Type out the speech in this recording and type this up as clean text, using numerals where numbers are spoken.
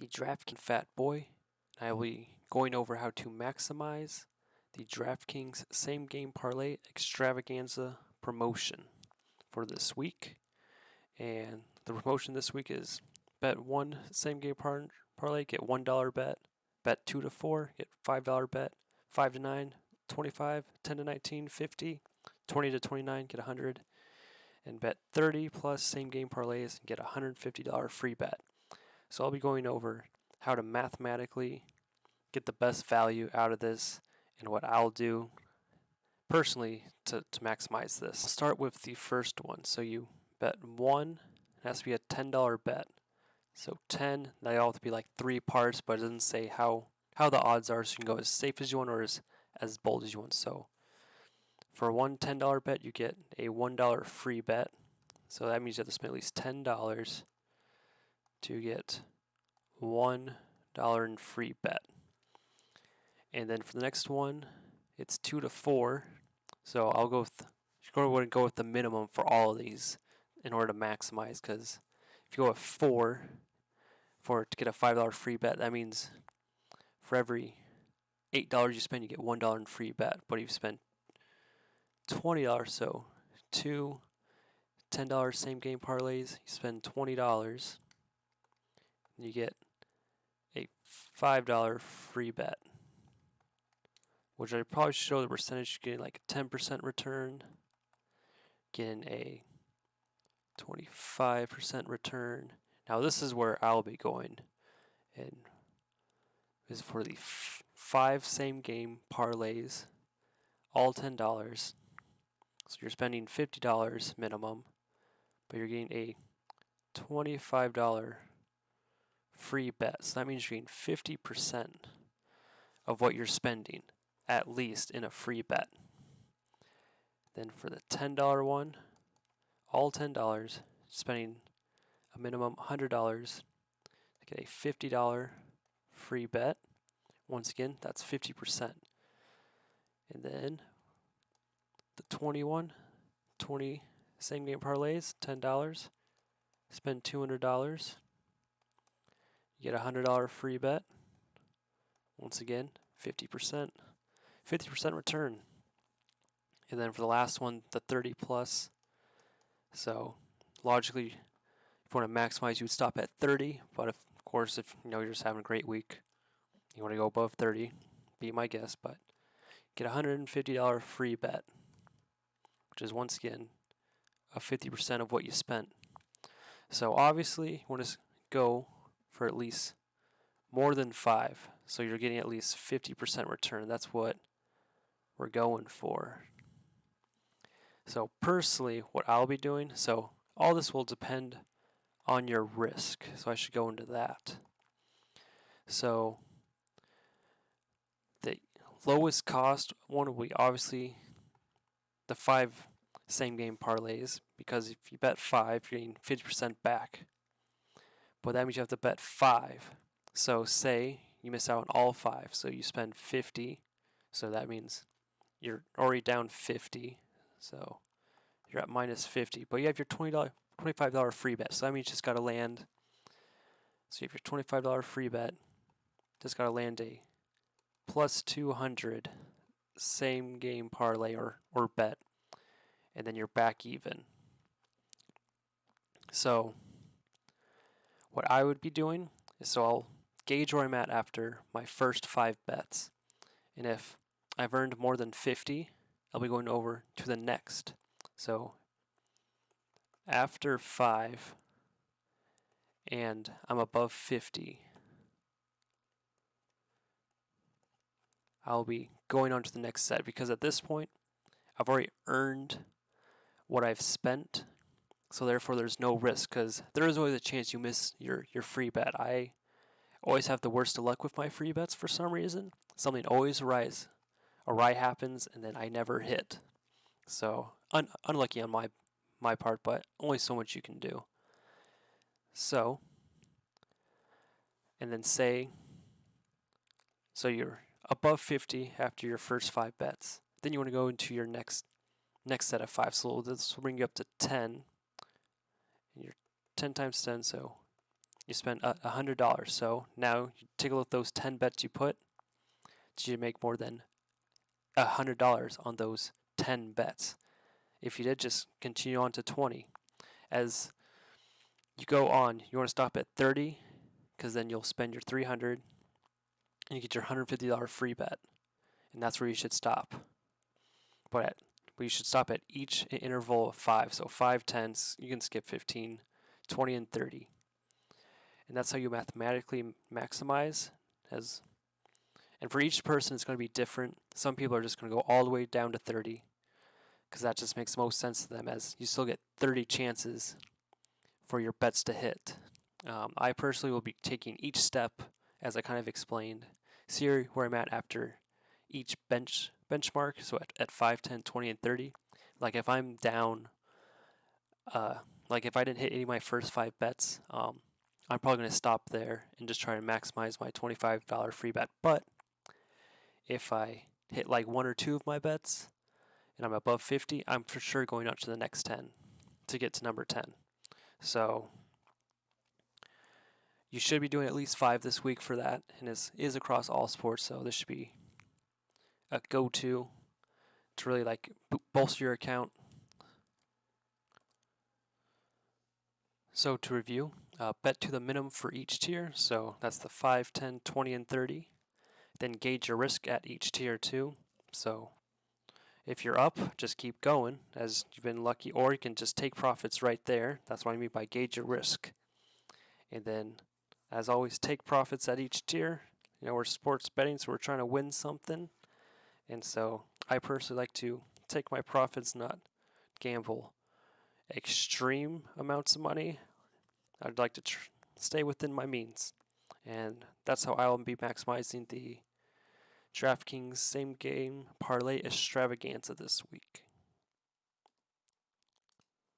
the DraftKings Fat Boy. I will be going over how to maximize the DraftKings Same Game Parlay Extravaganza promotion for this week. And the promotion this week is bet one same game parlay, get $1 bet. Bet 2 to 4, get $5 bet. 5 to 9, 25, 10 to 19, 50, 20 to 29, get 100. And bet 30 plus same game parlays and get a $150 free bet. So I'll be going over how to mathematically get the best value out of this and what I'll do personally to maximize this. I'll start with the first one. So you bet one, it has to be a $10 bet. So 10, they all have to be like 3 parts, but it doesn't say how the odds are, so you can go as safe as you want or as bold as you want. So for one $10 bet, you get a $1 free bet. So that means you have to spend at least $10 to get $1 in free bet. And then for the next one, it's 2 to 4. So I'll go with the minimum for all of these in order to maximize, because if you go with 4 to get a $5 free bet, that means for every $8 you spend, you get $1 in free bet. But if you spend $20, so 2 $10 same game parlays, you spend $20, and you get a $5 free bet, which I probably show the percentage. You're getting like a 10% return, getting a 25% return. Now this is where I'll be going, and this is for the 5 same game parlays, all $10. So you're spending $50 minimum, but you're getting a $25 free bet. So that means you're getting 50% of what you're spending, at least, in a free bet. Then for the $10 one, all $10, spending a minimum $100 to get a $50 free bet. Once again, that's 50%. And then the 20 same game parlays, $10, spend $200, you get a $100 free bet. Once again, 50% return. And then for the last one, the 30 plus. So logically, if you want to maximize, you would stop at 30. But of course, if you're just having a great week, you want to go above 30, be my guest. But get a $150 free bet, which is once again a 50% of what you spent. So obviously, you want to go for at least more than 5. So you're getting at least 50% return. That's what we're going for. So personally, what I'll be doing, so all this will depend on your risk. So I should go into that. So the lowest cost one will be obviously the 5 same game parlays, because if you bet 5, you're getting 50% back. But that means you have to bet 5. So say you miss out on all 5, so you spend 50, so that means you're already down 50, so you're at minus 50. But you have your $25 free bet, so that means you just got to land. So you have your $25 free bet, just got to land a plus 200 same game parlay or bet, and then you're back even. So what I would be doing is, so I'll gauge where I'm at after my first 5 bets. And if I've earned more than 50, I'll be going over to the next. So after 5 and I'm above 50, I'll be going on to the next set, because at this point I've already earned what I've spent. So therefore there's no risk, because there is always a chance you miss your free bet. I always have the worst of luck with my free bets for some reason. Something always awry happens, and then I never hit. So unlucky on my part, but only so much you can do. So, and then say, so you're above 50 after your first 5 bets. Then you want to go into your next set of 5. So this will bring you up to 10. And you're 10 times 10, so You spent $100. So now you take a look at those 10 bets you put. Did you make more than $100 on those 10 bets? If you did, just continue on to 20. As you go on, you want to stop at 30 because then you'll spend your 300 and you get your $150 free bet. And that's where you should stop. But you should stop at each interval of 5. So 5, 10, you can skip 15, 20, and 30. And that's how you mathematically maximize. And for each person, it's going to be different. Some people are just going to go all the way down to 30 because that just makes most sense to them, as you still get 30 chances for your bets to hit. I personally will be taking each step as I kind of explained. See where I'm at after each benchmark, so at 5, 10, 20, and 30. Like if I'm down, like if I didn't hit any of my first 5 bets, I'm probably going to stop there and just try to maximize my $25 free bet. But if I hit like 1 or 2 of my bets and I'm above 50, I'm for sure going up to the next 10 to get to number 10. So you should be doing at least 5 this week for that, and it is across all sports, so this should be a go-to to really like bolster your account. So to review, bet to the minimum for each tier, so that's the 5, 10, 20, and 30. Then gauge your risk at each tier too. So if you're up, just keep going as you've been lucky, or you can just take profits right there. That's what I mean by gauge your risk. And then, as always, take profits at each tier. You know, we're sports betting, so we're trying to win something. And so I personally like to take my profits, not gamble extreme amounts of money. I'd like to stay within my means. And that's how I will be maximizing the DraftKings same game parlay extravaganza this week.